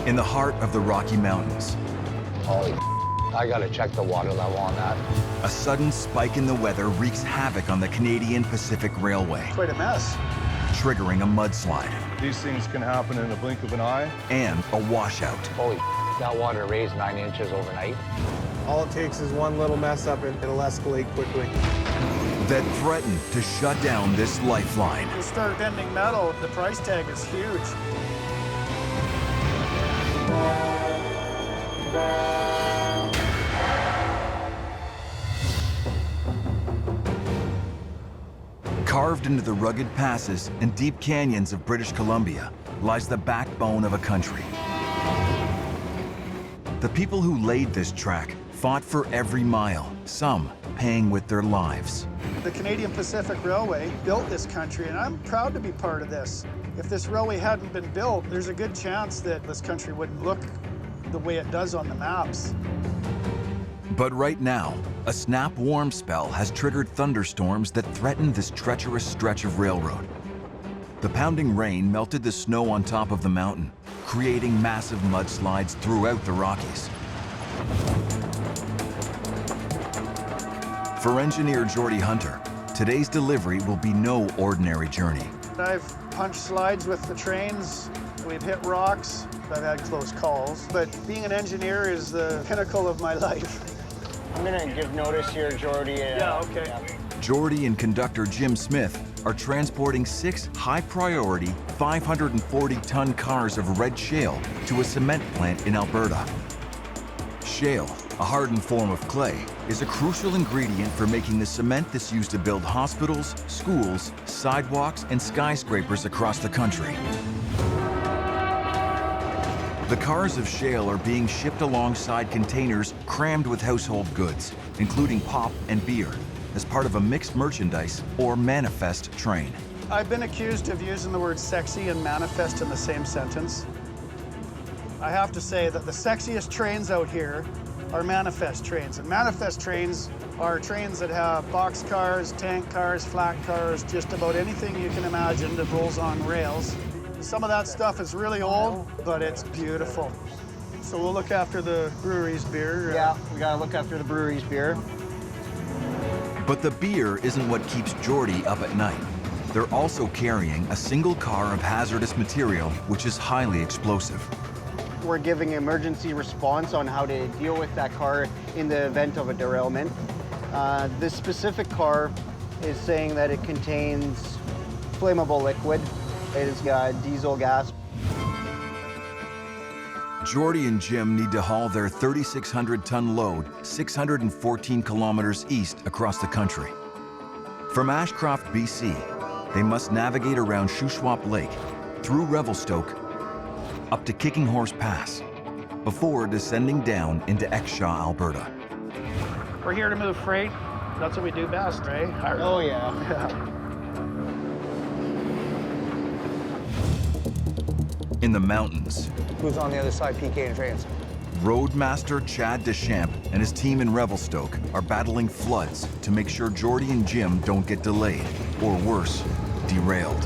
in the heart of the Rocky Mountains. Holy, I gotta check the water level on that. A sudden spike in the weather wreaks havoc on the Canadian Pacific Railway, Quite a mess. triggering a mudslide These things can happen in a blink of an eye. and a washout. Holy, that water raised 9 inches overnight. All it takes is one little mess up and it'll escalate quickly. That threatened to shut down this lifeline. You start bending metal, the price tag is huge. Carved into the rugged passes and deep canyons of British Columbia lies the backbone of a country. The people who laid this track fought for every mile, some paying with their lives. The Canadian Pacific Railway built this country, and I'm proud to be part of this. If this railway hadn't been built, there's a good chance that this country wouldn't look the way it does on the maps. But right now, a snap warm spell has triggered thunderstorms that threaten this treacherous stretch of railroad. The pounding rain melted the snow on top of the mountain, creating massive mudslides throughout the Rockies. For engineer Jordy Hunter, today's delivery will be no ordinary journey. I've punched slides with the trains, we've hit rocks, I've had close calls, but being an engineer is the pinnacle of my life. I'm gonna give notice here, Jordy. Yeah, okay. Jordy and conductor Jim Smith are transporting 6 high-priority 540-ton cars of red shale to a cement plant in Alberta. Shale, a hardened form of clay, is a crucial ingredient for making the cement that's used to build hospitals, schools, sidewalks, and skyscrapers across the country. The cars of shale are being shipped alongside containers crammed with household goods, including pop and beer, as part of a mixed merchandise or manifest train. I've been accused of using the word sexy and manifest in the same sentence. I have to say that the sexiest trains out here are manifest trains. And manifest trains are trains that have box cars, tank cars, flat cars, just about anything you can imagine that rolls on rails. Some of that stuff is really old, but it's beautiful. So we'll look after the brewery's beer. Yeah, we gotta look after the brewery's beer. But the beer isn't what keeps Jordy up at night. They're also carrying a single car of hazardous material, which is highly explosive. We're giving emergency response on how to deal with that car in the event of a derailment. This specific car is saying that it contains flammable liquid. It's got diesel gas. Jordy and Jim need to haul their 3,600-ton load 614 kilometers east across the country. From Ashcroft, BC, they must navigate around Shuswap Lake, through Revelstoke, up to Kicking Horse Pass, before descending down into Exshaw, Alberta. We're here to move freight. That's what we do best, right? Oh, yeah. In the mountains, Who's on the other side PKing trains? Roadmaster Chad Deschamps and his team in Revelstoke are battling floods to make sure Jordy and Jim don't get delayed, or worse, derailed.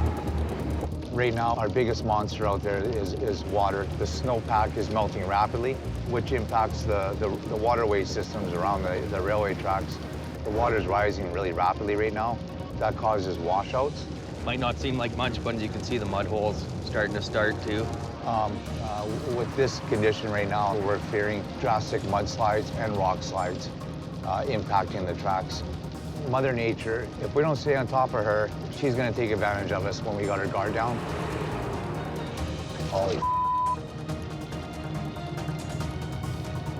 Right now, our biggest monster out there is water. The snowpack is melting rapidly, which impacts the waterway systems around the railway tracks. The water is rising really rapidly right now. That causes washouts. Might not seem like much, but as you can see, the mud holes starting to start too. With this condition right now, we're fearing drastic mudslides and rock slides impacting the tracks. Mother Nature, if we don't stay on top of her, she's gonna take advantage of us when we got her guard down. Holy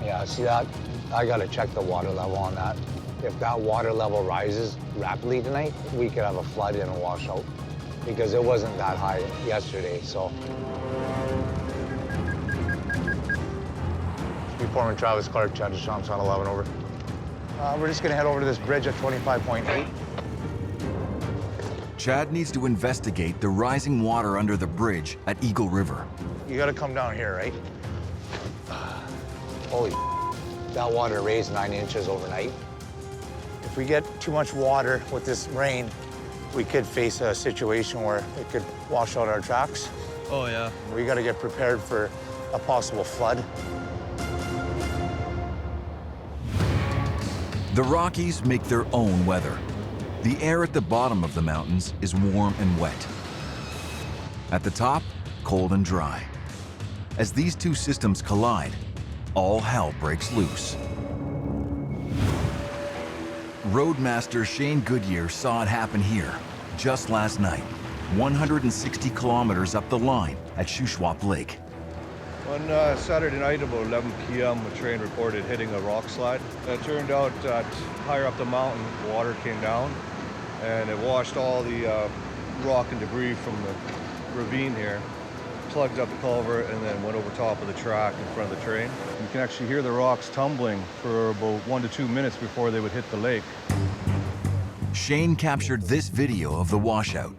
Yeah, see that? I gotta check the water level on that. If that water level rises rapidly tonight, we could have a flood and a washout because it wasn't that high yesterday, so. Foreman Travis Clark, Chad Deschamps on 11 over. We're just gonna head over to this bridge at 25.8. Chad needs to investigate the rising water under the bridge at Eagle River. You gotta come down here, right? Holy, that water raised 9 inches overnight. If we get too much water with this rain, we could face a situation where it could wash out our tracks. Oh, yeah. We gotta get prepared for a possible flood. The Rockies make their own weather. The air at the bottom of the mountains is warm and wet. At the top, cold and dry. As these two systems collide, all hell breaks loose. Roadmaster Shane Goodyear saw it happen here just last night, 160 kilometers up the line at Shuswap Lake. On Saturday night about 11 p.m. a train reported hitting a rock slide. It turned out that higher up the mountain, water came down and it washed all the rock and debris from the ravine here, plugged up the culvert, and then went over top of the track in front of the train. You can actually hear the rocks tumbling for about 1 to 2 minutes before they would hit the lake. Shane captured this video of the washout.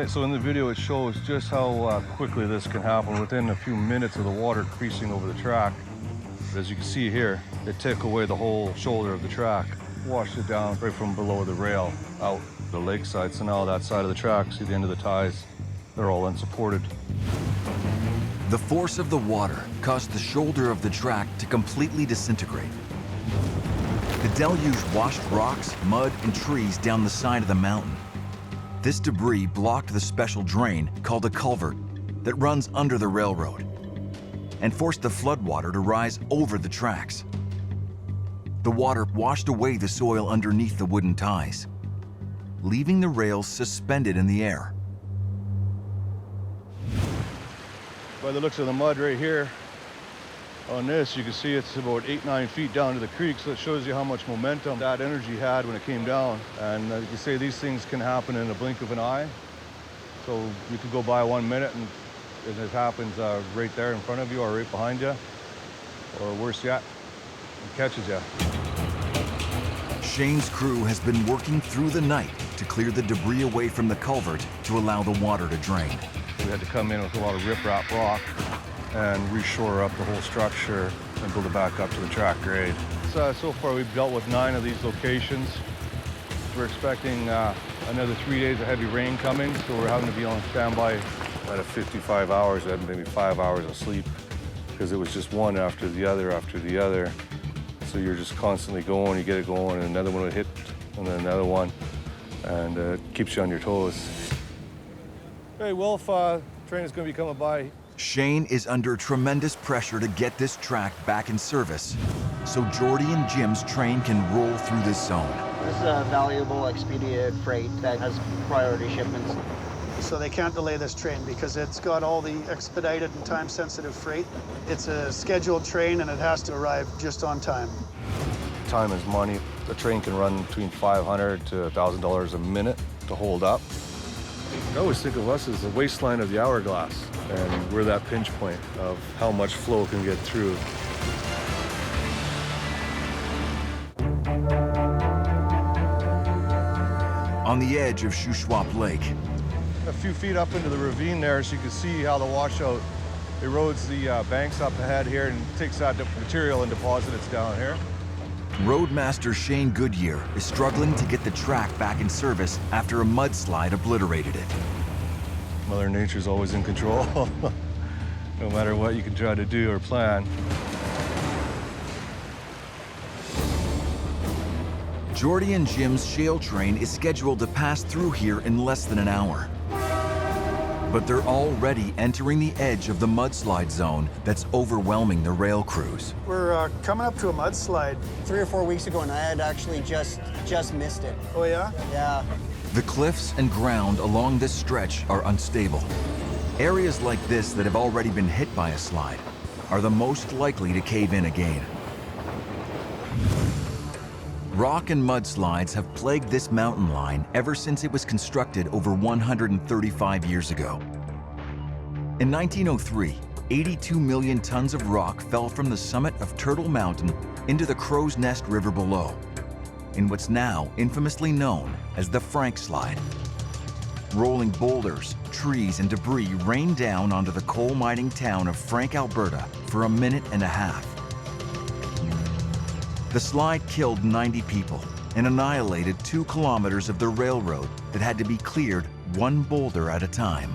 So in the video it shows just how quickly this can happen within a few minutes of the water creasing over the track. But as you can see here, it took away the whole shoulder of the track, washed it down right from below the rail out the lakeside. So now that side of the track, see the end of the ties, they're all unsupported. The force of the water caused the shoulder of the track to completely disintegrate. The deluge washed rocks, mud, and trees down the side of the mountain. This debris blocked the special drain called a culvert that runs under the railroad and forced the floodwater to rise over the tracks. The water washed away the soil underneath the wooden ties, leaving the rails suspended in the air. By the looks of the mud right here on this, you can see it's about 8-9 feet down to the creek, so it shows you how much momentum that energy had when it came down. And you can say these things can happen in a blink of an eye. So you could go by 1 minute and it happens right there in front of you or right behind you, or worse yet, it catches you. Shane's crew has been working through the night to clear the debris away from the culvert to allow the water to drain. We had to come in with a lot of riprap rock and reshore up the whole structure and build it back up to the track grade. So far we've dealt with 9 of these locations. We're expecting another 3 days of heavy rain coming, so we're having to be on standby. Out of 55 hours, I had maybe 5 hours of sleep because it was just one after the other after the other. So you're just constantly going, you get it going, and another one would hit, and then another one, and it keeps you on your toes. Hey, Wolf, train is going to be coming by. Shane is under tremendous pressure to get this track back in service so Jordy and Jim's train can roll through this zone. This is a valuable expedited freight that has priority shipments. So they can't delay this train because it's got all the expedited and time-sensitive freight. It's a scheduled train and it has to arrive just on time. Time is money. The train can run between $500 to $1,000 a minute to hold up. I always think of us as the waistline of the hourglass, and we're that pinch point of how much flow can get through. On the edge of Shuswap Lake, A few feet up into the ravine there, so you can see how the washout erodes the banks up ahead here and takes that material and deposits it down here. Roadmaster Shane Goodyear is struggling to get the track back in service after a mudslide obliterated it. Mother Nature's always in control. No matter what you can try to do or plan. Jordy and Jim's shale train is scheduled to pass through here in less than an hour. But they're already entering the edge of the mudslide zone that's overwhelming the rail crews. We're coming up to a mudslide. 3 or 4 weeks ago, and I had actually just missed it. Oh yeah? Yeah. The cliffs and ground along this stretch are unstable. Areas like this that have already been hit by a slide are the most likely to cave in again. Rock and mudslides have plagued this mountain line ever since it was constructed over 135 years ago. In 1903, 82 million tons of rock fell from the summit of Turtle Mountain into the Crow's Nest River below, in what's now infamously known as the Frank Slide. Rolling boulders, trees, and debris rained down onto the coal mining town of Frank, Alberta for a minute and a half. The slide killed 90 people and annihilated 2 kilometers of the railroad that had to be cleared one boulder at a time.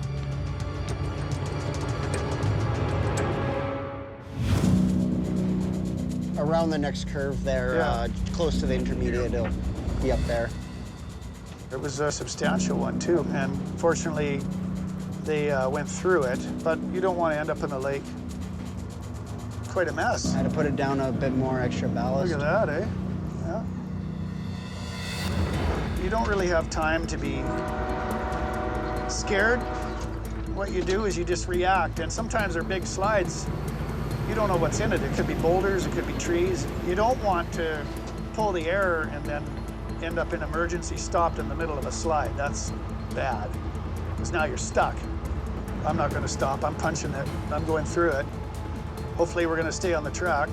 around the next curve there, Yeah. close to the intermediate, it'll be up there. It was a substantial one too, and fortunately they went through it, but you don't want to end up in the lake. Quite a mess. I had to put it down a bit more extra ballast. Look at that, eh? Yeah. You don't really have time to be scared. What you do is you just react, and sometimes they're big slides. You don't know what's in it. It could be boulders, it could be trees. You don't want to pull the air and then end up in emergency stopped in the middle of a slide. That's bad, because now you're stuck. I'm not going to stop. I'm punching it. I'm going through it. Hopefully we're going to stay on the track.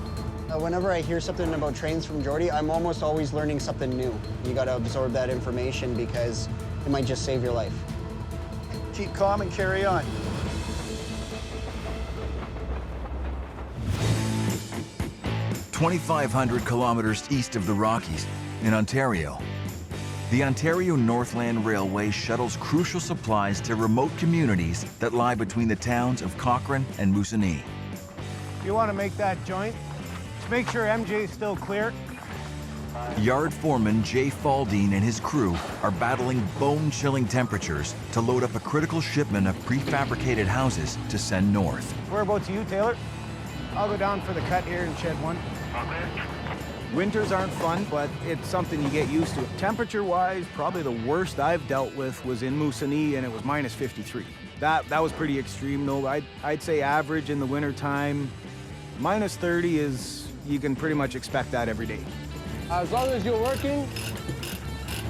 Whenever I hear something about trains from Jordy, I'm almost always learning something new. You got to absorb that information because it might just save your life. Keep calm and carry on. "2,500 kilometers east of the Rockies, in Ontario. The Ontario Northland Railway shuttles crucial supplies to remote communities that lie between the towns of Cochrane and Moosonee. You want to make that joint? Just make sure MJ's still clear. Yard foreman Jay Falldien and his crew are battling bone-chilling temperatures to load up a critical shipment of prefabricated houses to send north. Whereabouts are you, Taylor? I'll go down for the cut here and shed one. Winters aren't fun, but it's something you get used to. Temperature-wise, probably the worst I've dealt with was in Moosonee, and it was minus 53. That was pretty extreme, though. I'd say average in the wintertime, minus 30 is, you can pretty much expect that every day. As long as you're working,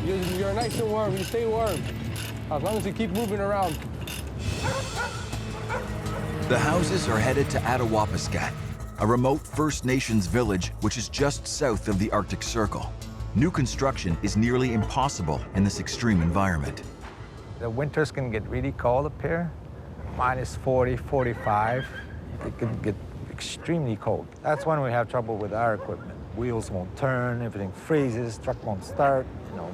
you're nice and warm. You stay warm. As long as you keep moving around. The houses are headed to Attawapiskat, a remote First Nations village which is just south of the Arctic Circle. New construction is nearly impossible in this extreme environment. The winters can get really cold up here, minus 40, 45. It can get extremely cold. That's when we have trouble with our equipment. Wheels won't turn, everything freezes, truck won't start, you know.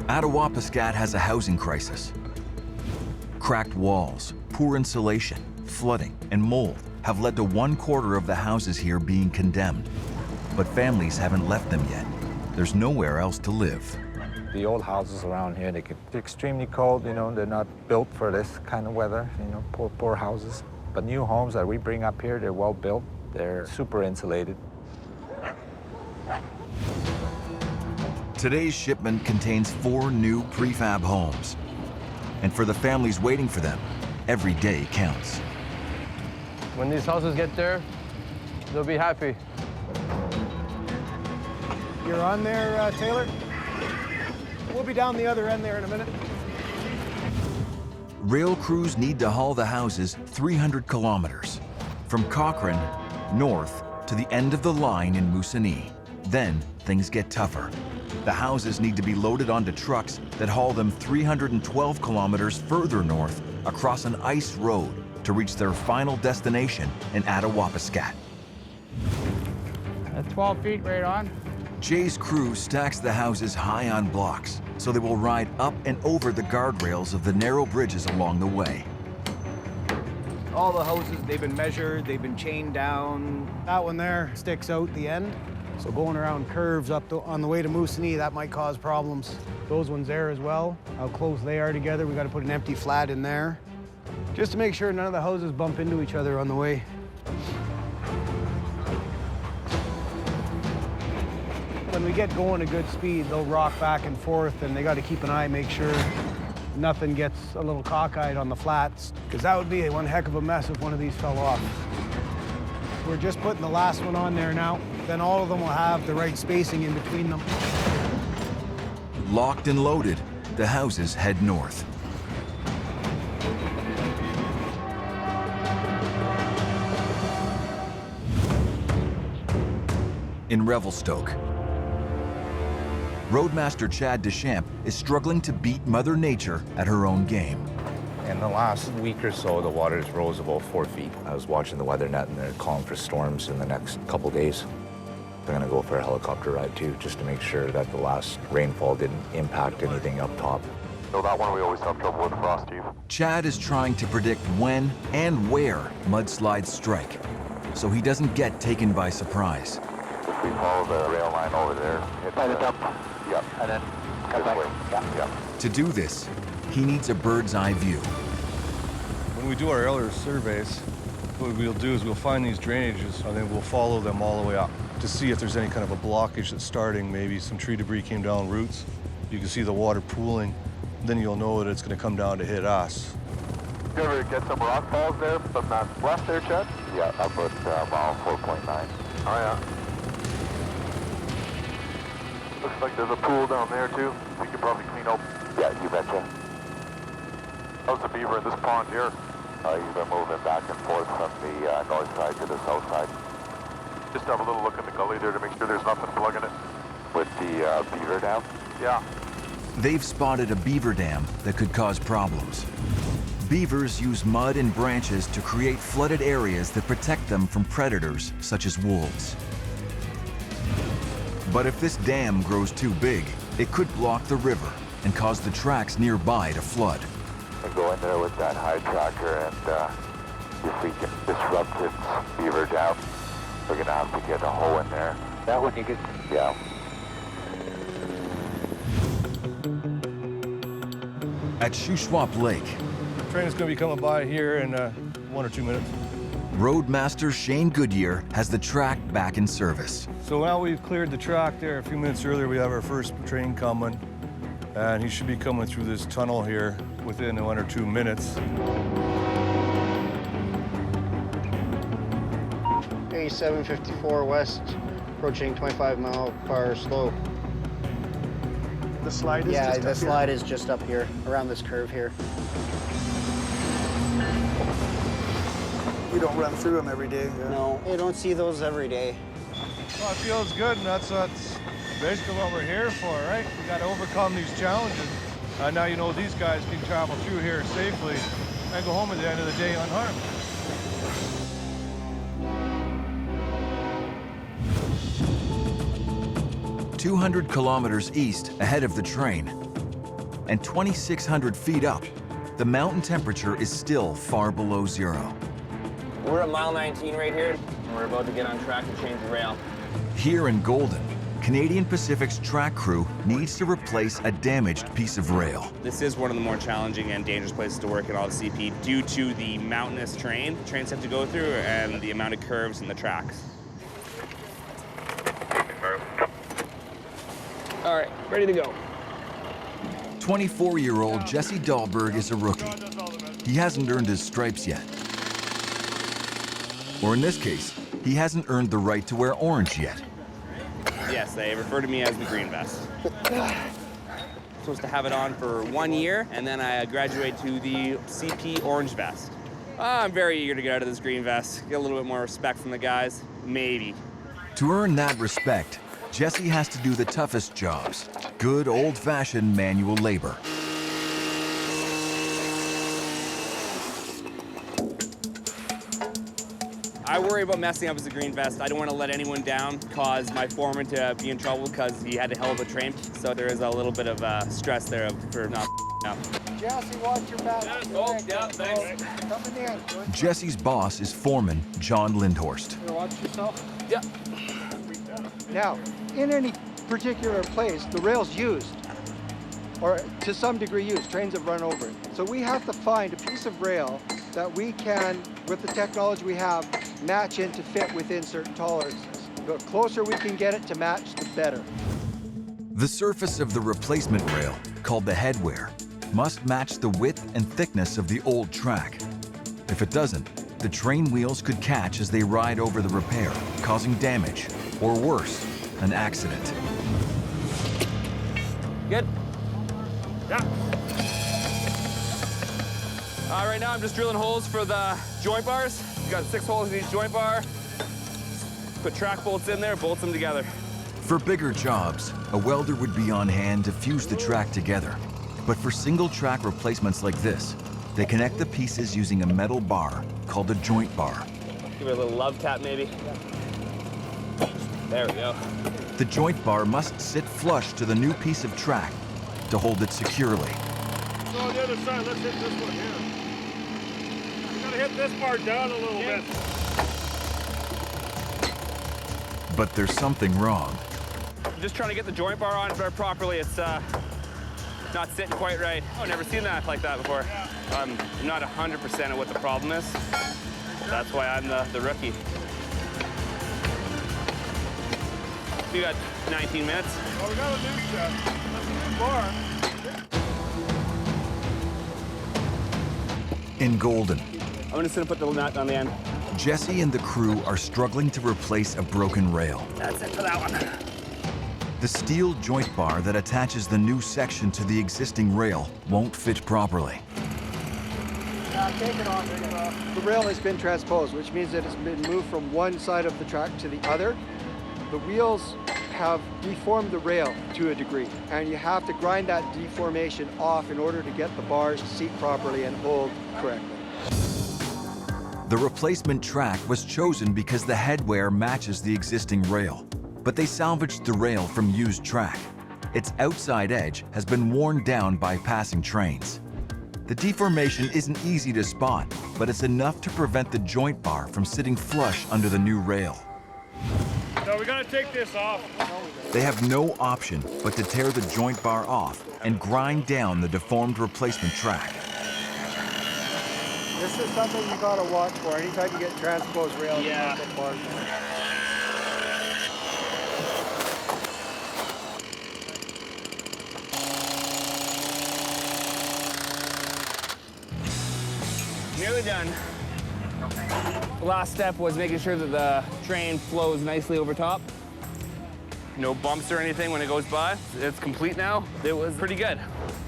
Attawapiskat has a housing crisis. Cracked walls, poor insulation, flooding, and mold have led to 1/4 of the houses here being condemned. But families haven't left them yet. There's nowhere else to live. The old houses around here, they get extremely cold, you know, they're not built for this kind of weather, you know, poor houses. But new homes that we bring up here, they're well built, they're super insulated. Today's shipment contains 4 new prefab homes. And for the families waiting for them, every day counts. When these houses get there, they'll be happy. You're on there, Taylor? We'll be down the other end there in a minute. Rail crews need to haul the houses 300 kilometers, from Cochrane north to the end of the line in Moosonee. Then things get tougher. The houses need to be loaded onto trucks that haul them 312 kilometers further north across an ice road to reach their final destination in Attawapiskat. 12 feet right on. Jay's crew stacks the houses high on blocks so they will ride up and over the guardrails of the narrow bridges along the way. All the houses, they've been measured, they've been chained down. That one there sticks out the end. So going around curves on the way to Moosonee, that might cause problems. Those ones there as well, how close they are together. We got to put an empty flat in there, just to make sure none of the houses bump into each other on the way. When we get going at good speed, they'll rock back and forth, and they got to keep an eye, make sure nothing gets a little cockeyed on the flats, because that would be one heck of a mess if one of these fell off. We're just putting the last one on there now. Then all of them will have the right spacing in between them. Locked and loaded, the houses head north. In Revelstoke, Roadmaster Chad Deschamps is struggling to beat Mother Nature at her own game. In the last week or so, the waters rose about 4 feet. I was watching the weather net, and they're calling for storms in the next couple days. I'm gonna go for a helicopter ride too, just to make sure that the last rainfall didn't impact anything up top. So that one we always have trouble with frost, Steve. Chad is trying to predict when and where mudslides strike. so he doesn't get taken by surprise. If we follow the rail line over there, hit the dump. Yep. And then cut back. Yep. To do this, he needs a bird's eye view. When we do our earlier surveys, what we'll do is we'll find these drainages and then we'll follow them all the way up to see if there's any kind of a blockage that's starting. Maybe some tree debris came down roots. You can see the water pooling. Then you'll know that it's going to come down to hit us. You ever get some rock falls there from that west there, Chad? Yeah, up at mile 4.9. Oh, yeah. Looks like there's a pool down there, too. We could probably clean up. Yeah, you betcha. How's the beaver in this pond here? He's been moving back and forth from the north side to the south side. Just have a little look in the gully there to make sure there's nothing plugging it. With the beaver dam? Yeah. They've spotted a beaver dam that could cause problems. Beavers use mud and branches to create flooded areas that protect them from predators such as wolves. But if this dam grows too big, it could block the river and cause the tracks nearby to flood. And go in there with that high tracker, and if we can disrupt its beaver dam, we're gonna have to get a hole in there. That one you could, yeah. At Shuswap Lake, The train is going to be coming by here in 1 or 2 minutes. Roadmaster Shane Goodyear has the track back in service. So now we've cleared the track there. A few minutes earlier, we have our first train coming, and he should be coming through this tunnel here within 1 or 2 minutes. A754 west, approaching 25 mile per hour slow. The slide is Yeah, just the up here. slide is just up here, around this curve here. You don't run through them every day. Yeah. No, you don't see those every day. Well, it feels good, and that's basically what we're here for, right? We got to overcome these challenges. And now you know these guys can travel through here safely and go home at the end of the day unharmed. "200 kilometers east ahead of the train and 2,600 feet up, the mountain temperature is still far below zero. We're at mile 19 right here, and we're about to get on track to change the rail. Here in Golden, Canadian Pacific's track crew needs to replace a damaged piece of rail. This is one of the more challenging and dangerous places to work in all the CP due to the mountainous terrain trains have to go through and the amount of curves in the tracks. All right, ready to go. 24-year-old Jesse Dahlberg is a rookie. He hasn't earned his stripes yet. Or in this case, he hasn't earned the right to wear orange yet. Yes, they refer to me as the green vest. Supposed to have it on for 1 year, and then I graduate to the CP orange vest. I'm very eager to get out of this green vest, get a little bit more respect from the guys, maybe. To earn that respect, Jesse has to do the toughest jobs, good old-fashioned manual labor. I worry about messing up as a green vest. I don't want to let anyone down, cause my foreman to be in trouble because he had a hell of a train. So there is a little bit of stress there for not up. Jesse, watch your back. Yeah, thanks. Coming in. Jesse's boss is foreman John Lindhorst. Watch yourself. Yeah. Now, in any particular place, the rail's used, or to some degree used. Trains have run over it. So we have to find a piece of rail that we can, with the technology we have, match in to fit within certain tolerances. The closer we can get it to match, the better. The surface of the replacement rail, called the headwear, must match the width and thickness of the old track. If it doesn't, the train wheels could catch as they ride over the repair, causing damage, or worse, an accident. Good? Yeah. Right now I'm just drilling holes for the joint bars. We've got 6 holes in each joint bar. Put track bolts in there, bolt them together. For bigger jobs, a welder would be on hand to fuse the track together. But for single track replacements like this, they connect the pieces using a metal bar called a joint bar. Give it a little love tap maybe. There we go. The joint bar must sit flush to the new piece of track to hold it securely. So on the other side, let's hit this one here. We gotta hit this part down a little bit. But there's something wrong. Just trying to get the joint bar on there properly. It's not sitting quite right. I've never seen that like that before. I'm not 100% of what the problem is. That's why I'm the rookie. We got 19 minutes. Well, we got a new set. That's a new bar. In Golden, I'm just gonna put the nut on the end. Jesse and the crew are struggling to replace a broken rail. That's it for that one. The steel joint bar that attaches the new section to the existing rail won't fit properly. Take it off, take it off. The rail has been transposed, which means that it's been moved from one side of the track to the other. The wheels have deformed the rail to a degree, and you have to grind that deformation off in order to get the bars to seat properly and hold correctly. The replacement track was chosen because the headwear matches the existing rail, but they salvaged the rail from used track. Its outside edge has been worn down by passing trains. The deformation isn't easy to spot, but it's enough to prevent the joint bar from sitting flush under the new rail. So we gotta take this off. They have no option but to tear the joint bar off and grind down the deformed replacement track. This is something you gotta watch for. Anytime you get transposed rails, Yeah. you get bars. Nearly done. The last step was making sure that the train flows nicely over top. No bumps or anything when it goes by. It's complete now. It was pretty good.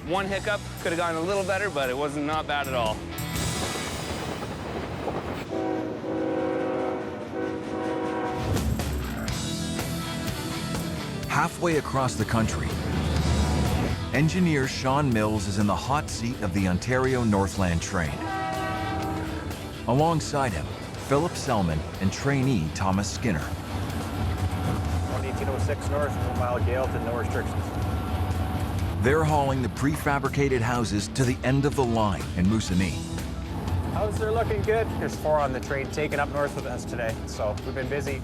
One hiccup, could have gone a little better, but it wasn't not bad at all. Halfway across the country, engineer Sean Mills is in the hot seat of the Ontario Northland train. Alongside him, Philip Selman and trainee Thomas Skinner. 1806 north, 1 mile gale to no restrictions. They're hauling the prefabricated houses to the end of the line in Moosonee. Houses are looking good. There's 4 on the train taken up north with us today, so we've been busy.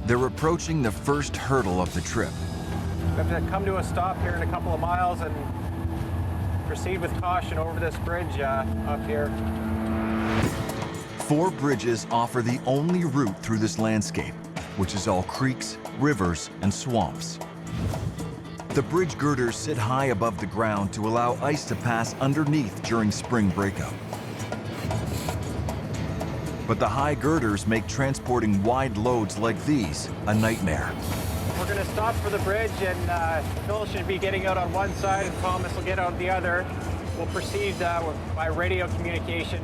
They're approaching the first hurdle of the trip. We have to come to a stop here in a couple of miles and proceed with caution over this bridge up here. 4 bridges offer the only route through this landscape, which is all creeks, rivers, and swamps. The bridge girders sit high above the ground to allow ice to pass underneath during spring breakup. But the high girders make transporting wide loads like these a nightmare. We're going to stop for the bridge, and Phil should be getting out on one side, and Thomas will get out the other. We'll proceed by radio communication.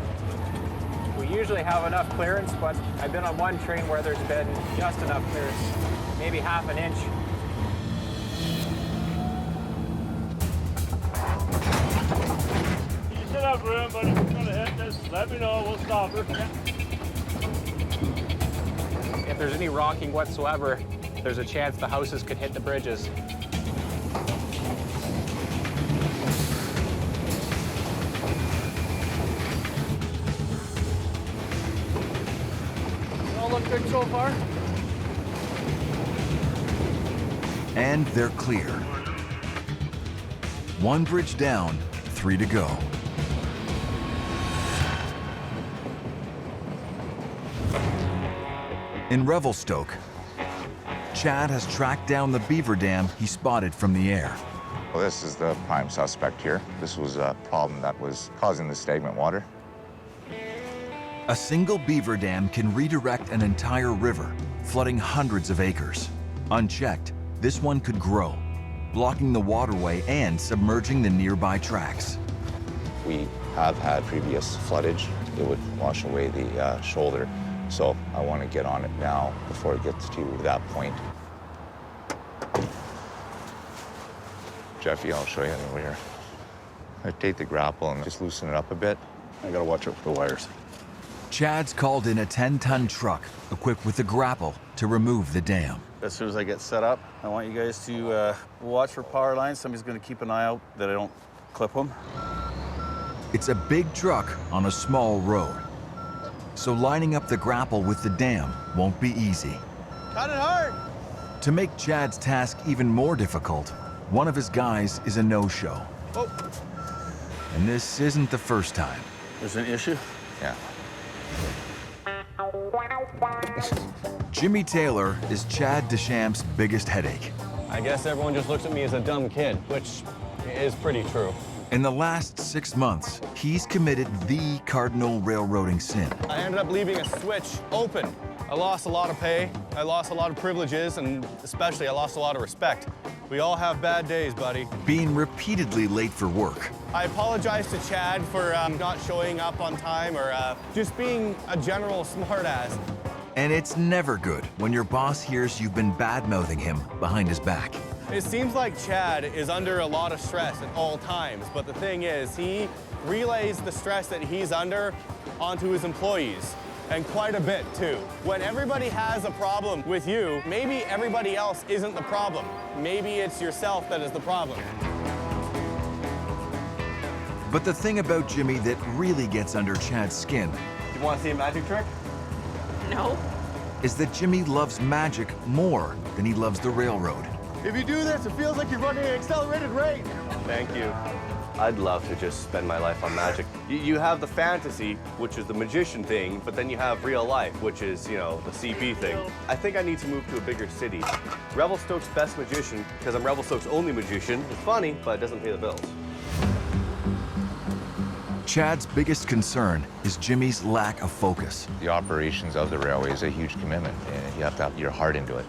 We usually have enough clearance, but I've been on one train where there's been just enough clearance, maybe half an inch. You still have room, but if you're gonna hit this, let me know, we'll stop her. If there's any rocking whatsoever, there's a chance the houses could hit the bridges. All look good so far? And they're clear. 1 bridge down, 3 to go. In Revelstoke, Chad has tracked down the beaver dam he spotted from the air. Well, this is the prime suspect here. This was a problem that was causing the stagnant water. A single beaver dam can redirect an entire river, flooding hundreds of acres. Unchecked, this one could grow, blocking the waterway and submerging the nearby tracks. We have had previous floodage. It would wash away the shoulder. So I want to get on it now before it gets to that point. Jeffy, I'll show you over here. I take the grapple and just loosen it up a bit. I gotta watch out for the wires. Chad's called in a 10-ton truck equipped with a grapple to remove the dam. As soon as I get set up, I want you guys to watch for power lines. Somebody's gonna keep an eye out that I don't clip them. It's a big truck on a small road, so lining up the grapple with the dam won't be easy. Cut it hard! To make Chad's task even more difficult, one of his guys is a no-show. Oh. And this isn't the first time. There's an issue? Yeah. Jimmy Taylor is Chad Deschamps's biggest headache. I guess everyone just looks at me as a dumb kid, which is pretty true. In the last 6 months, he's committed the cardinal railroading sin. I ended up leaving a switch open. I lost a lot of pay, I lost a lot of privileges, and especially I lost a lot of respect. We all have bad days, buddy. Being repeatedly late for work. I apologize to Chad for not showing up on time or just being a general smartass. And it's never good when your boss hears you've been bad-mouthing him behind his back. It seems like Chad is under a lot of stress at all times, but the thing is, he relays the stress that he's under onto his employees, and quite a bit too. When everybody has a problem with you, maybe everybody else isn't the problem. Maybe it's yourself that is the problem. But the thing about Jimmy that really gets under Chad's skin You want to see a magic trick? No. is that Jimmy loves magic more than he loves the railroad. If you do this, it feels like you're running an accelerated rate. Thank you. I'd love to just spend my life on magic. You have the fantasy, which is the magician thing, but then you have real life, which is, you know, the CP thing. I think I need to move to a bigger city. Revelstoke's best magician, because I'm Revelstoke's only magician. It's funny, but it doesn't pay the bills. Chad's biggest concern is Jimmy's lack of focus. The operations of the railway is a huge commitment, and you have to have your heart into it.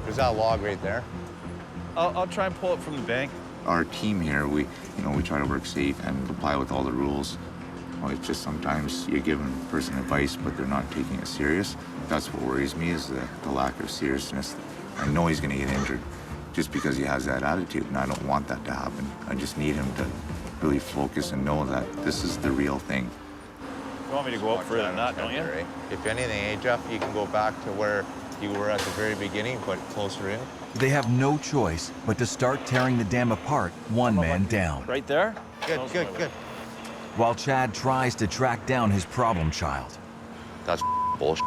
There's that log right there. I'll try and pull it from the bank. Our team here, we try to work safe and comply with all the rules. Well, it's just sometimes you're giving a person advice, but they're not taking it serious. That's what worries me, is the lack of seriousness. I know he's going to get injured just because he has that attitude, and I don't want that to happen. I just need him to really focus and know that this is the real thing. You want me to go up further than that, don't you? If anything, Jeff, you can go back to where you were at the very beginning, but closer in. They have no choice but to start tearing the dam apart, one man down. Right there? Good, good, good. While Chad tries to track down his problem child. That's bullshit.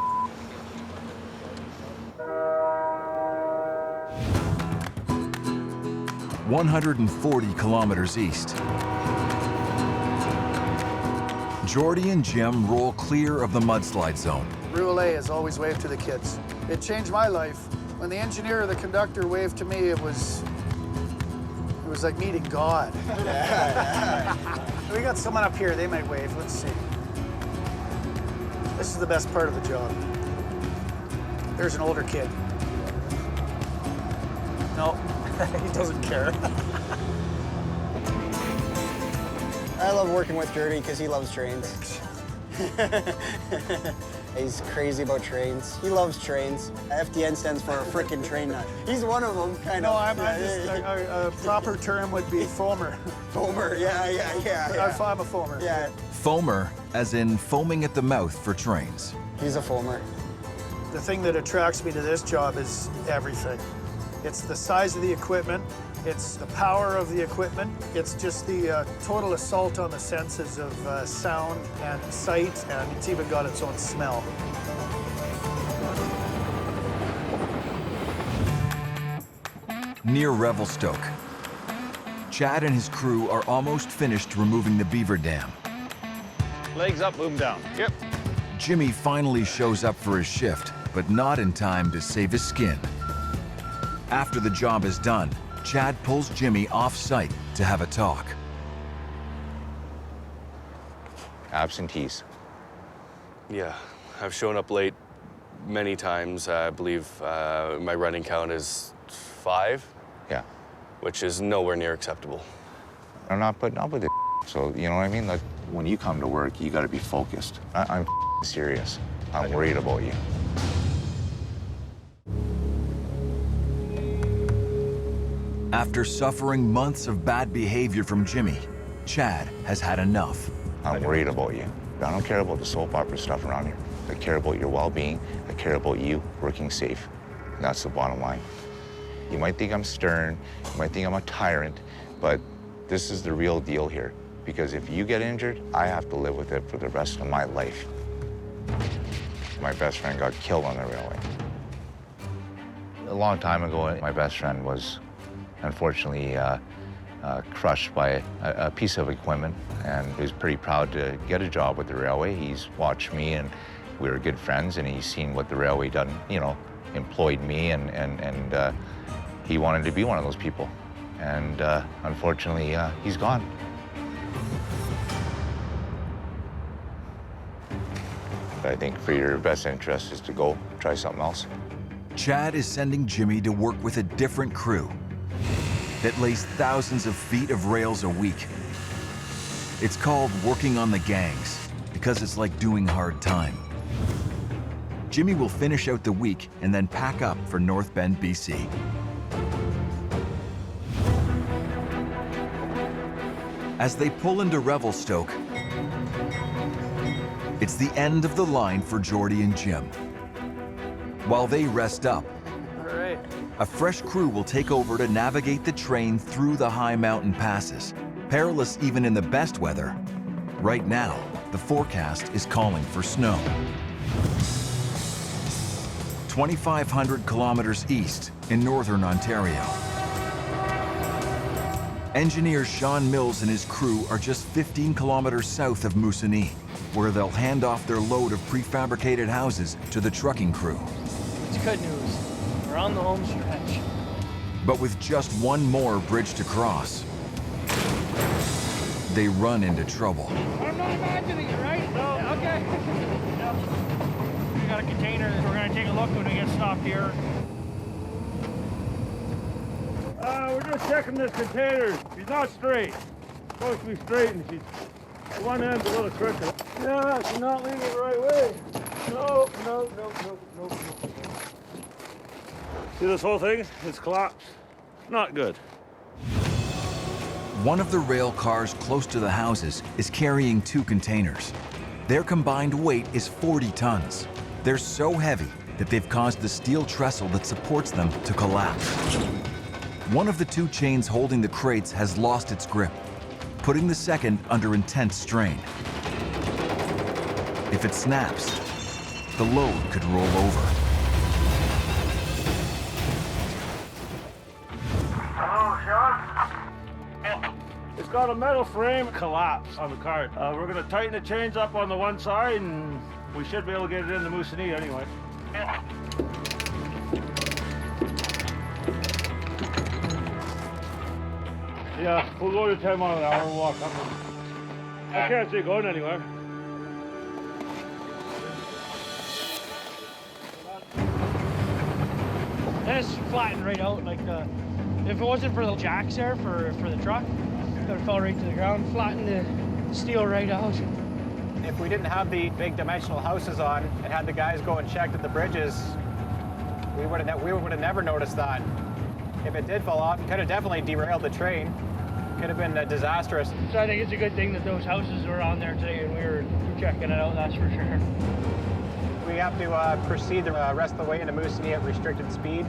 "140 kilometers east. Jordy and Jim roll clear of the mudslide zone. Rule A is always wave to the kids. It changed my life. When the engineer or the conductor waved to me, it was like meeting God. We got someone up here, they might wave, let's see. This is the best part of the job. There's an older kid. No, he doesn't care. I love working with Jordy because he loves trains. He's crazy about trains. He loves trains. FDN stands for a frickin' train nut. He's one of them, kind of. No, I'm just, a proper term would be foamer. Foamer, yeah. I'm a foamer. Yeah. Foamer, as in foaming at the mouth for trains. He's a foamer. The thing that attracts me to this job is everything. It's the size of the equipment, it's the power of the equipment, it's just the total assault on the senses of sound and sight, and it's even got its own smell. Near Revelstoke, Chad and his crew are almost finished removing the beaver dam. Legs up, move 'em down. Yep. Jimmy finally shows up for his shift, but not in time to save his skin. After the job is done, Chad pulls Jimmy off-site to have a talk. Absentees. Yeah, I've shown up late many times. I believe my running count is 5. Yeah. Which is nowhere near acceptable. I'm not putting up with it. So, you know what I mean? Like, when you come to work, you got to be focused. I'm serious. I'm worried about you. After suffering months of bad behavior from Jimmy, Chad has had enough. I'm worried about you. I don't care about the soap opera stuff around here. I care about your well-being. I care about you working safe. And that's the bottom line. You might think I'm stern, you might think I'm a tyrant, but this is the real deal here. Because if you get injured, I have to live with it for the rest of my life. My best friend got killed on the railway. A long time ago, my best friend was unfortunately crushed by a piece of equipment, and he was pretty proud to get a job with the railway. He's watched me, and we were good friends, and he's seen what the railway done, you know, employed me, and he wanted to be one of those people. And unfortunately, he's gone. I think for your best interest is to go try something else. Chad is sending Jimmy to work with a different crew that lays thousands of feet of rails a week. It's called working on the gangs because it's like doing hard time. Jimmy will finish out the week and then pack up for North Bend, BC. As they pull into Revelstoke, it's the end of the line for Jordy and Jim. While they rest up, All right. a fresh crew will take over to navigate the train through the high mountain passes, perilous even in the best weather. Right now, the forecast is calling for snow. 2,500 kilometers east in northern Ontario. Engineer Sean Mills and his crew are just 15 kilometers south of Moosonee, where they'll hand off their load of prefabricated houses to the trucking crew. It's good news. We're on the home stretch. But with just one more bridge to cross, they run into trouble. I'm not imagining it, right? No. Okay. Yep. We got a container that we're gonna take a look when we get stopped here. We're just checking this container. She's not straight. It's supposed to be straight, and she's one end's a little crooked. Yeah, she's not leaning the right way. No. See this whole thing? It's collapsed. Not good. One of the rail cars close to the houses is carrying 2 containers. Their combined weight is 40 tons. They're so heavy that they've caused the steel trestle that supports them to collapse. One of the 2 chains holding the crates has lost its grip, putting the second under intense strain. If it snaps, the load could roll over. Hello, Sean? It's got a metal frame collapse on the cart. We're going to tighten the chains up on the one side, and we should be able to get it into Moosonee anyway. Yeah, we'll go to 10 miles an hour and walk up. I can't see it going anywhere. And it's flattened right out. Like if it wasn't for the jacks there for the truck, it would have fell right to the ground, flattened the steel right out. If we didn't have the big dimensional houses on and had the guys go and check at the bridges, we would have never noticed that. If it did fall off, it could have definitely derailed the train. Could have been disastrous. So I think it's a good thing that those houses were on there today and we were checking it out, that's for sure. We have to proceed the rest of the way into Moosonee at restricted speed.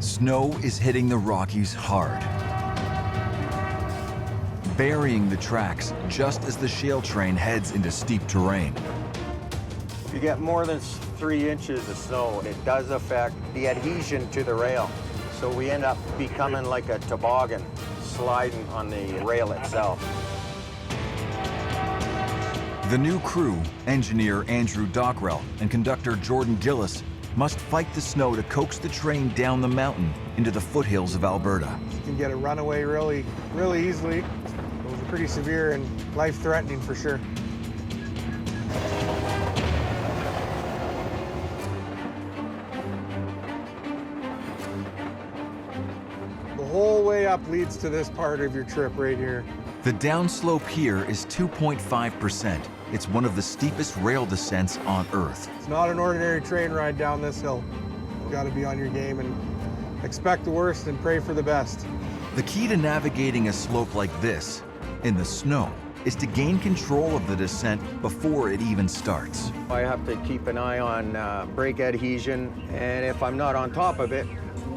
Snow is hitting the Rockies hard, burying the tracks just as the shale train heads into steep terrain. If you get more than 3 inches of snow, it does affect the adhesion to the rail. So we end up becoming like a toboggan, sliding on the rail itself. The new crew, engineer Andrew Dockrell and conductor Jordan Gillis, must fight the snow to coax the train down the mountain into the foothills of Alberta. You can get a runaway really easily. Those are pretty severe and life-threatening for sure. The whole way up leads to this part of your trip right here. The downslope here is 2.5%. It's one of the steepest rail descents on Earth. It's not an ordinary train ride down this hill. You gotta be on your game and expect the worst and pray for the best. The key to navigating a slope like this, in the snow, is to gain control of the descent before it even starts. I have to keep an eye on brake adhesion, and if I'm not on top of it,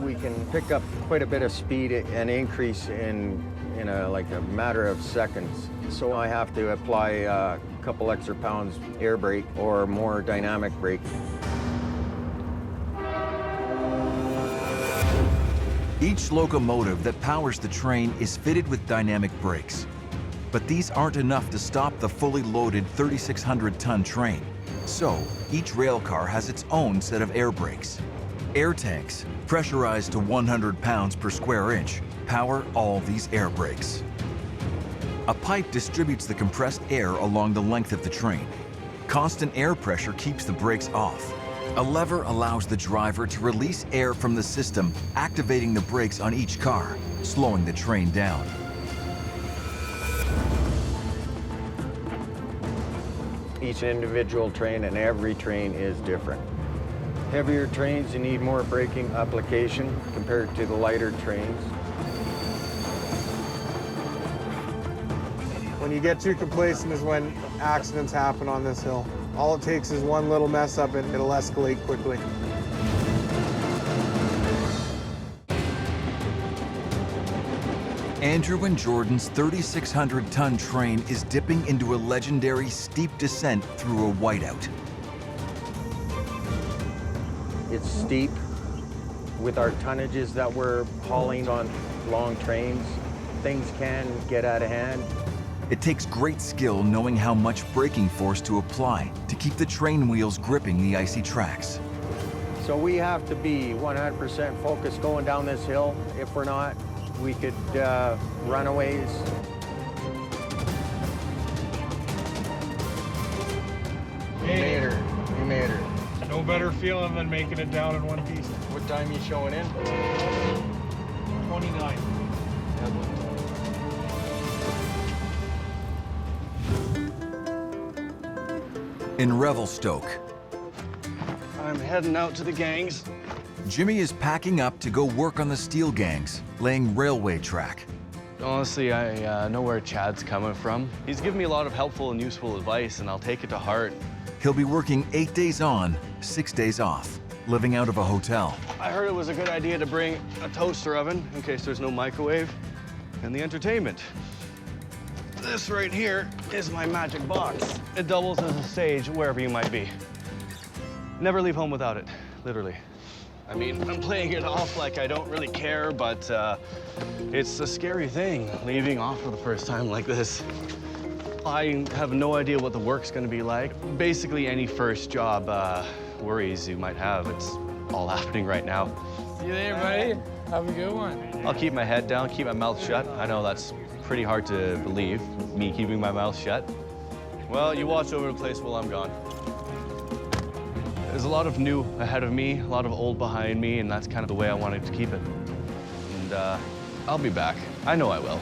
we can pick up quite a bit of speed and increase in a matter of seconds. so I have to apply a couple extra pounds air brake or more dynamic brake. Each locomotive that powers the train is fitted with dynamic brakes. But these aren't enough to stop the fully loaded 3,600-ton train. So each rail car has its own set of air brakes. Air tanks, pressurized to 100 pounds per square inch, power all these air brakes. A pipe distributes the compressed air along the length of the train. Constant air pressure keeps the brakes off. A lever allows the driver to release air from the system, activating the brakes on each car, slowing the train down. Each individual train and every train is different. Heavier trains, you need more braking application compared to the lighter trains. When you get too complacent is when accidents happen on this hill. All it takes is one little mess up and it'll escalate quickly. Andrew and Jordan's 3,600-ton train is dipping into a legendary steep descent through a whiteout. It's steep. With our tonnages that we're hauling on long trains, things can get out of hand. It takes great skill knowing how much braking force to apply to keep the train wheels gripping the icy tracks. So we have to be 100% focused going down this hill. If we're not, we could run a ways. You made her. You made her. No better feeling than making it down in one piece. What time are you showing in? 29. In Revelstoke, I'm heading out to the gangs. Jimmy is packing up to go work on the steel gangs, laying railway track. Honestly, I know where Chad's coming from. He's given me a lot of helpful and useful advice, and I'll take it to heart. He'll be working 8 days on, 6 days off, living out of a hotel. I heard it was a good idea to bring a toaster oven in case there's no microwave, and the entertainment. This right here is my magic box. It doubles as a stage wherever you might be. Never leave home without it, literally. I mean, I'm playing it off like I don't really care, but it's a scary thing, leaving off for the first time like this. I have no idea what the work's gonna be like. Basically, any first job worries you might have, it's all happening right now. See you there, buddy. Have a good one. I'll keep my head down, keep my mouth shut. I know that's pretty hard to believe, me keeping my mouth shut. Well, you watch over the place while I'm gone. There's a lot of new ahead of me, a lot of old behind me, and that's kind of the way I wanted to keep it. And I'll be back. I know I will.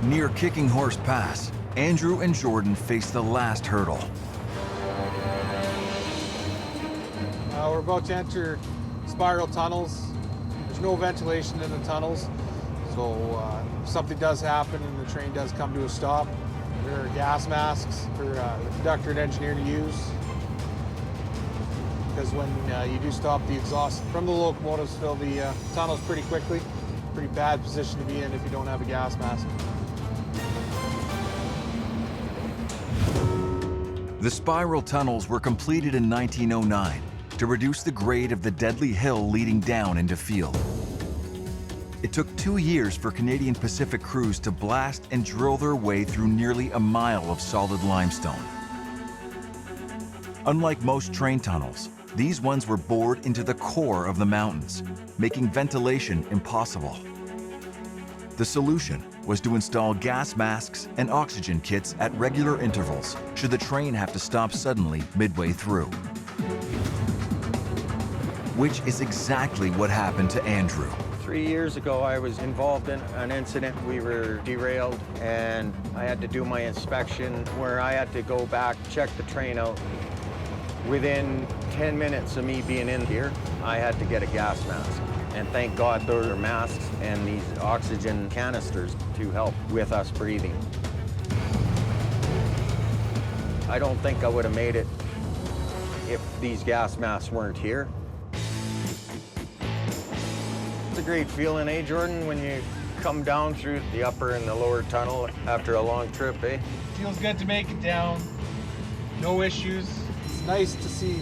Near Kicking Horse Pass, Andrew and Jordan face the last hurdle. We're about to enter spiral tunnels. There's no ventilation in the tunnels, so if something does happen and the train does come to a stop, there are gas masks for the conductor and engineer to use. Because when you do stop, the exhaust from the locomotives fill the tunnels pretty quickly. Pretty bad position to be in if you don't have a gas mask. The spiral tunnels were completed in 1909 to reduce the grade of the deadly hill leading down into field. It took 2 years for Canadian Pacific crews to blast and drill their way through nearly a mile of solid limestone. Unlike most train tunnels, these ones were bored into the core of the mountains, making ventilation impossible. The solution was to install gas masks and oxygen kits at regular intervals should the train have to stop suddenly midway through. Which is exactly what happened to Andrew. 3 years ago, I was involved in an incident. We were derailed, and I had to do my inspection where I had to go back, check the train out. Within 10 minutes of me being in here, I had to get a gas mask. And thank God there are masks and these oxygen canisters to help with us breathing. I don't think I would have made it if these gas masks weren't here. a great feeling, eh, Jordan, when you come down through the upper and the lower tunnel after a long trip, eh? Feels good to make it down. No issues. It's nice to see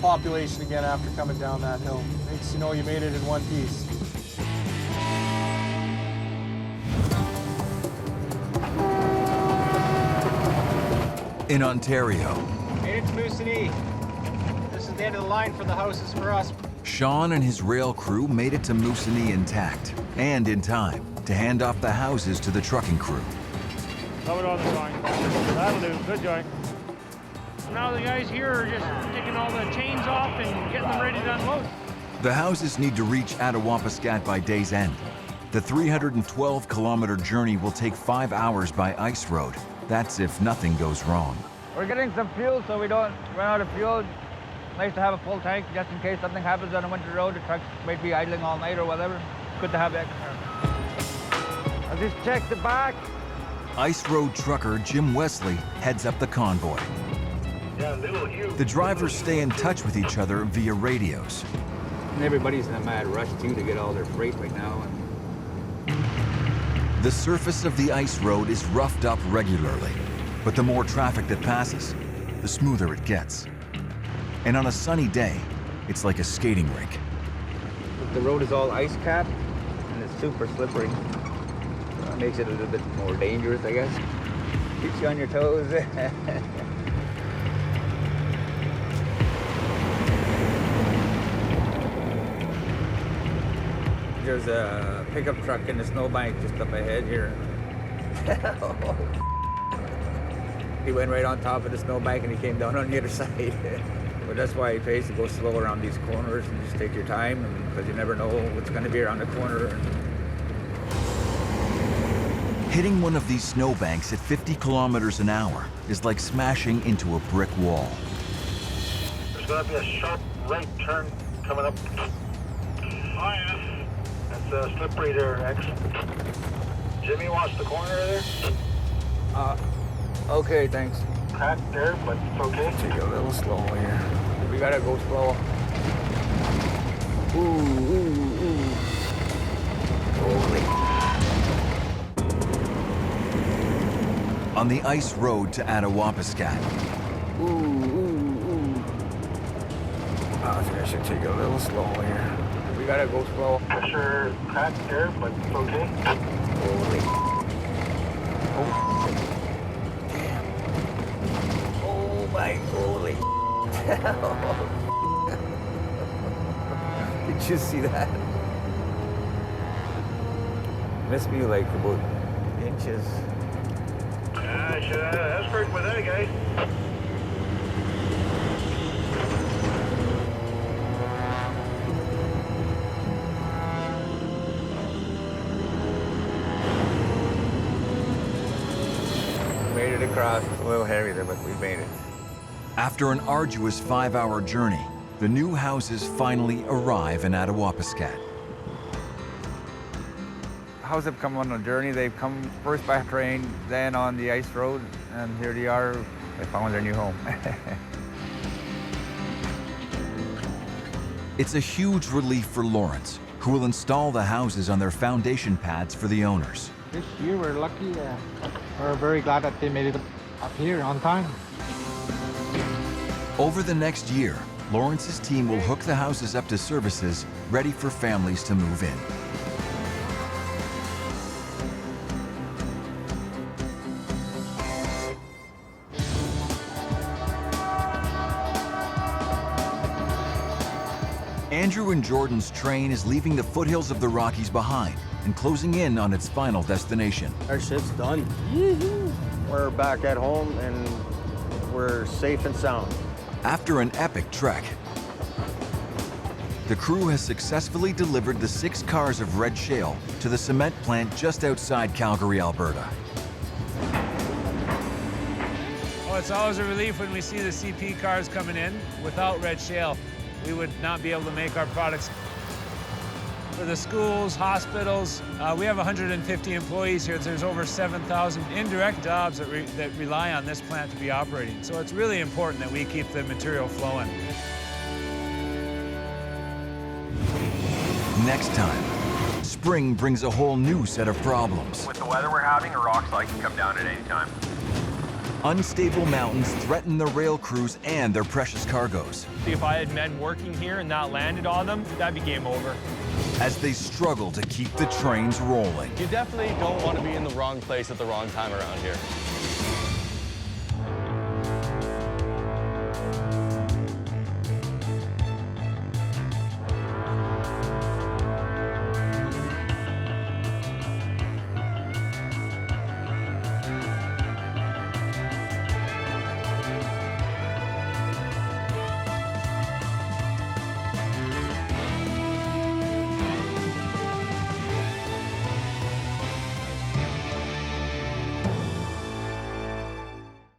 population again after coming down that hill. Makes you know you made it in one piece. In Ontario, Made it to Moosonee. This is the end of the line for the houses for us. Sean and his rail crew made it to Moosonee intact and in time to hand off the houses to the trucking crew. Cover it on the joint. That'll do. Good joint. Now the guys here are just taking all the chains off and getting them ready to unload. The houses need to reach Attawapiskat by day's end. The 312-kilometer journey will take 5 hours by ice road. That's if nothing goes wrong. We're getting some fuel so we don't run out of fuel. Nice to have a full tank just in case something happens on a winter road. The trucks might be idling all night or whatever. Good to have extra. I'll just check the back. Ice road trucker Jim Wesley heads up the convoy. The drivers stay in touch with each other via radios. And everybody's in a mad rush too to get all their freight right now. The surface of the ice road is roughed up regularly, but the more traffic that passes, the smoother it gets. And on a sunny day, it's like a skating rink. The road is all ice capped and it's super slippery. So that makes it a little bit more dangerous, I guess. Keeps you on your toes. There's a pickup truck in the snowbank just up ahead here. He went right on top of the snowbank and he came down on the other side. But that's why it pays to go slow around these corners and just take your time, because you never know what's going to be around the corner. Hitting one of these snowbanks at 50 kilometers an hour is like smashing into a brick wall. There's going to be a sharp right turn coming up. Oh, yeah. That's slippery there, X. Jimmy, watch the corner there. Okay, thanks. Crack there, but it's okay. Take it a little slow here. We gotta go slow. Ooh. Holy. On the ice road to Attawapiskat. Ooh. I think I should take it a little slow here. We gotta go slow. Pressure crack there, but it's okay. Holy. Oh. Damn. Oh my holy. Did you see that? Missed me like about inches. Yeah, I should have escort with that guy. Made it across. It's a little heavy there, but we made it. After an arduous 5-hour journey, the new houses finally arrive in Attawapiskat. Houses have come on a journey. They've come first by train, then on the ice road, and here they are. They found their new home. It's a huge relief for Lawrence, who will install the houses on their foundation pads for the owners. This year we're lucky. We're very glad that they made it up here on time. Over the next year, Lawrence's team will hook the houses up to services ready for families to move in. Andrew and Jordan's train is leaving the foothills of the Rockies behind and closing in on its final destination. Our ship's done. We're back at home and we're safe and sound. After an epic trek, the crew has successfully delivered the 6 cars of red shale to the cement plant just outside Calgary, Alberta. Oh, it's always a relief when we see the CP cars coming in. Without red shale, we would not be able to make our products. For the schools, hospitals, we have 150 employees here. There's over 7,000 indirect jobs that rely on this plant to be operating. So it's really important that we keep the material flowing. Next time spring brings a whole new set of problems. With the weather we're having, a rock slide can come down at any time. Unstable mountains threaten the rail crews and their precious cargoes. If I had men working here and that landed on them, that'd be game over. As they struggle to keep the trains rolling. You definitely don't want to be in the wrong place at the wrong time around here.